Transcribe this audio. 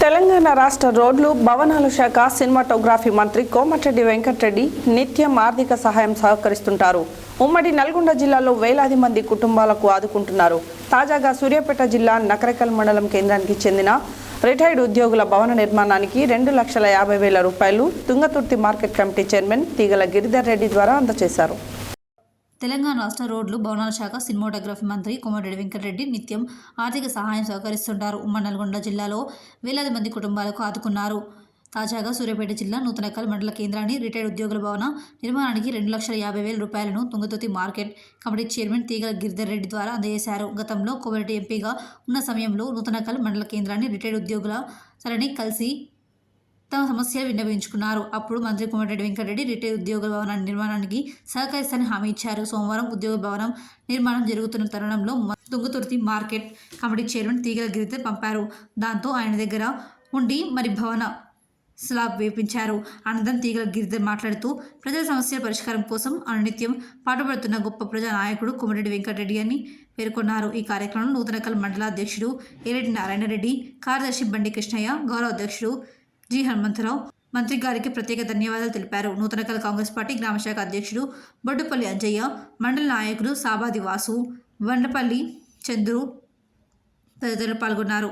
తెలంగాణ రాష్ట్ర రోడ్లు భవనాల శాఖ సినిమాటోగ్రఫీ మంత్రి కోమటిరెడ్డి వెంకటరెడ్డి నిత్యం ఆర్థిక సహాయం సహకరిస్తుంటారు. ఉమ్మడి నల్గొండ జిల్లాలో వేలాది మంది కుటుంబాలకు ఆదుకుంటున్నారు. తాజాగా సూర్యాపేట జిల్లా నకరేకల్ మండలం కేంద్రానికి చెందిన రిటైర్డ్ ఉద్యోగుల భవన నిర్మాణానికి 2,50,000 రూపాయలు తుంగతుర్తి మార్కెట్ కమిటీ చైర్మన్ తీగల గిరిధర్ రెడ్డి ద్వారా అందజేశారు. తెలంగాణ రాష్ట్ర రోడ్లు భవనాల శాఖ సినిమాటోగ్రఫీ మంత్రి కోమటిరెడ్డి వెంకటరెడ్డి నిత్యం ఆర్థిక సహాయం సహకరిస్తుంటారు. ఉమ్మడి నల్గొండ జిల్లాలో వేలాది మంది కుటుంబాలకు ఆదుకున్నారు. తాజాగా సూర్యాపేట జిల్లా నూతనకల్ మండల కేంద్రాన్ని రిటైర్డ్ ఉద్యోగుల భవన నిర్మాణానికి 2,50,000 రూపాయలను తుంగతుర్తి మార్కెట్ కమిటీ చైర్మన్ తీగల గిరిధర్ రెడ్డి ద్వారా అందజేశారు. గతంలో కోమటిరెడ్డి ఎంపీగా ఉన్న సమయంలో నూతనకల్ మండల కేంద్రాన్ని రిటైర్డ్ ఉద్యోగుల సరని కలిసి తమ సమస్యలు విన్నవించుకున్నారు. అప్పుడు మంత్రి కోమటిరెడ్డి వెంకటరెడ్డి రిటైర్డ్ ఉద్యోగుల భవన నిర్మాణానికి సహకరిస్తారని హామీ ఇచ్చారు. సోమవారం ఉద్యోగ భవనం నిర్మాణం జరుగుతున్న తరుణంలో తుంగతుర్తి మార్కెట్ కమిటీ చైర్మన్ తీగల గిరిధర్ పంపారు. దాంతో ఆయన దగ్గర ఉండి మరి భవన స్లాబ్ వేపించారు. అనంతరం తీగల గిరిధర్ మాట్లాడుతూ ప్రజల సమస్యల పరిష్కారం కోసం అనునిత్యం పాటుపడుతున్న గొప్ప ప్రజా నాయకుడు కోమటిరెడ్డి వెంకటరెడ్డి అని పేర్కొన్నారు. ఈ కార్యక్రమంలో నూతనకల్ మండల అధ్యక్షుడు ఏరెడ్డి నారాయణ రెడ్డి, కార్యదర్శి బండి కృష్ణయ్య, గౌరవ అధ్యక్షుడు జి హనుమంతరావు మంత్రి గారికి ప్రత్యేక ధన్యవాదాలు తెలిపారు. నూతనకల్ కాంగ్రెస్ పార్టీ గ్రామశాఖ అధ్యక్షుడు బొడ్డుపల్లి అంజయ్య, మండల నాయకులు సాబాది వాసు, వండపల్లి చంద్రు తదితరులు పాల్గొన్నారు.